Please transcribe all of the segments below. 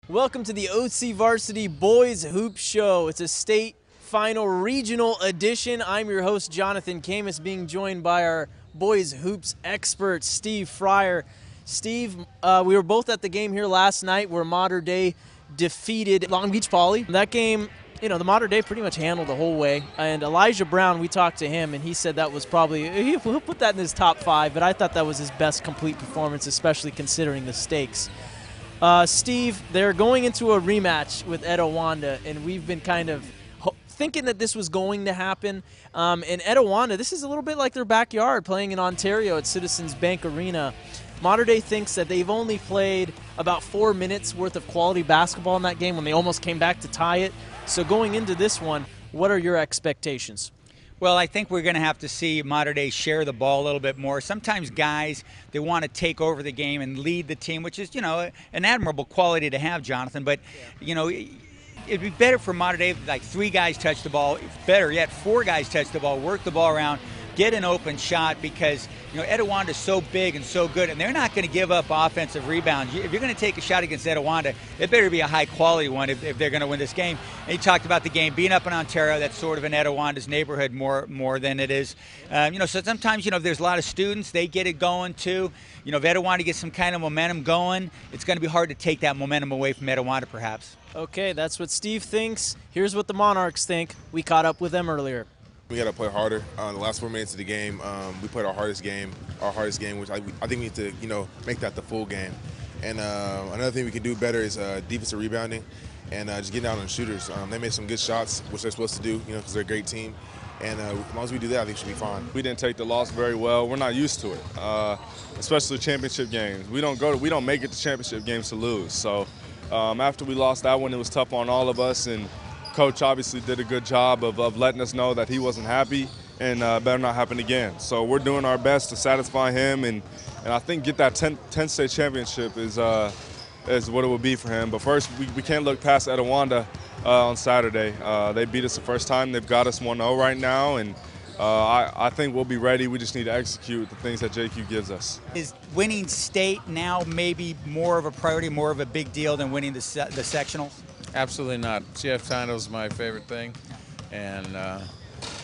Welcome to the OCVarsity Boys Hoops Show. It's a state final regional edition. I'm your host, Jonathan Khamis, being joined by our Boys Hoops expert, Steve Fryer. Steve, we were both at the game here last night where Mater Dei defeated Long Beach Poly. That game, you know, the Mater Dei pretty much handled the whole way. And Elijah Brown, we talked to him, and he said that was probably, he'll put that in his top 5, but I thought that was his best complete performance, especially considering the stakes. Steve, they're going into a rematch with Etiwanda, and we've been kind of thinking that this was going to happen. In Etiwanda, this is a little bit like their backyard, playing in Ontario at Citizens Bank Arena. Mater Dei thinks that they've only played about 4 minutes worth of quality basketball in that game when they almost came back to tie it. So going into this one, what are your expectations? Well, I think we're going to have to see Mater Dei share the ball a little bit more. Sometimes guys, they want to take over the game and lead the team, which is, you know, an admirable quality to have, Jonathan. But, you know, it'd be better for Mater Dei if, like, 3 guys touch the ball. Better yet, 4 guys touch the ball, work the ball around, get an open shot, because, you know, Etiwanda is so big and so good, and they're not going to give up offensive rebounds. If you're going to take a shot against Etiwanda, it better be a high-quality one if they're going to win this game. And you talked about the game being up in Ontario. That's sort of in Etiwanda's neighborhood more than it is. You know, so sometimes, you know, if there's a lot of students, they get it going too. You know, if Etiwanda gets some kind of momentum going, it's going to be hard to take that momentum away from Etiwanda, perhaps. Okay, that's what Steve thinks. Here's what the Monarchs think. We caught up with them earlier. We got to play harder. The last 4 minutes of the game, we played our hardest game, which I think we need to, you know, make that the full game. And another thing we can do better is defensive rebounding and just getting out on shooters. They made some good shots, which they're supposed to do, you know, because they're a great team. And as long as we do that, I think we should be fine. We didn't take the loss very well. We're not used to it, especially championship games. We don't make it to championship games to lose. So after we lost that one, it was tough on all of us. And Coach obviously did a good job of letting us know that he wasn't happy and better not happen again. So we're doing our best to satisfy him, and I think get that 10th state championship is what it will be for him. But first, we can't look past Etiwanda on Saturday. They beat us the first time. They've got us 1-0 right now, and I think we'll be ready. We just need to execute the things that JQ gives us. Is winning state now maybe more of a priority, more of a big deal than winning the sectionals? Absolutely not. CF title is my favorite thing, and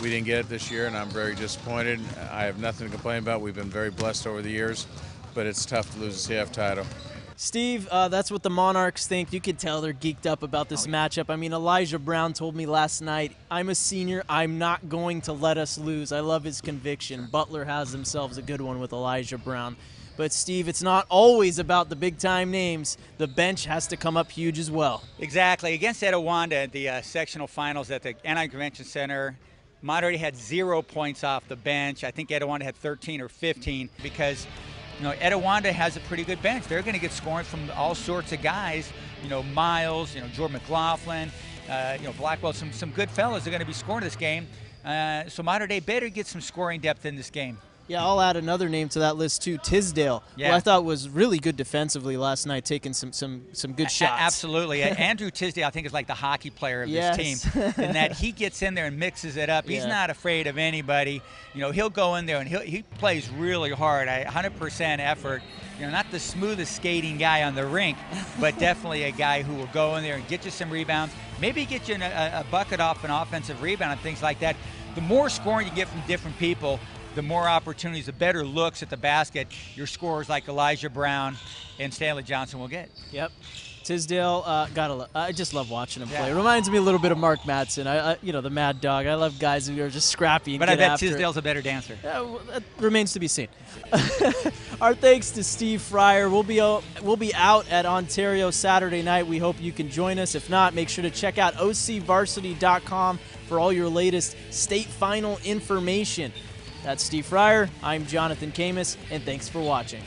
we didn't get it this year, and I'm very disappointed. I have nothing to complain about. We've been very blessed over the years, but it's tough to lose a CF title. Steve, that's what the Monarchs think. You could tell they're geeked up about this matchup. I mean, Elijah Brown told me last night, I'm a senior. I'm not going to let us lose. I love his conviction. Butler has themselves a good one with Elijah Brown. But, Steve, it's not always about the big-time names. The bench has to come up huge as well. Exactly. Against Etiwanda at the sectional finals at the Anaheim Convention Center, Mater Dei had 0 points off the bench. I think Etiwanda had 13 or 15 because, you know, Etiwanda has a pretty good bench. They're going to get scoring from all sorts of guys. You know, Miles, you know, Jordan McLaughlin, you know, Blackwell, some good fellas are going to be scoring this game. So Mater Dei better get some scoring depth in this game. Yeah, I'll add another name to that list too, Tisdale, who I thought was really good defensively last night, taking some good shots. Absolutely. Andrew Tisdale, I think, is like the hockey player of this team, in that he gets in there and mixes it up. He's not afraid of anybody. You know, he'll go in there and he plays really hard, 100% effort. You know, not the smoothest skating guy on the rink, but definitely a guy who will go in there and get you some rebounds, maybe get you a bucket off an offensive rebound and things like that. The more scoring you get from different people, the more opportunities, the better looks at the basket your scorers like Elijah Brown and Stanley Johnson will get. Yep. Tisdale, I just love watching him play. It reminds me a little bit of Mark Madsen. You know, the Mad Dog. I love guys who are just scrappy and but get I bet after Tisdale's a better dancer. Well, that remains to be seen. Our thanks to Steve Fryer. We'll be out at Ontario Saturday night. We hope you can join us. If not, make sure to check out OCVarsity.com for all your latest state final information. That's Steve Fryer. I'm Jonathan Khamis, and thanks for watching.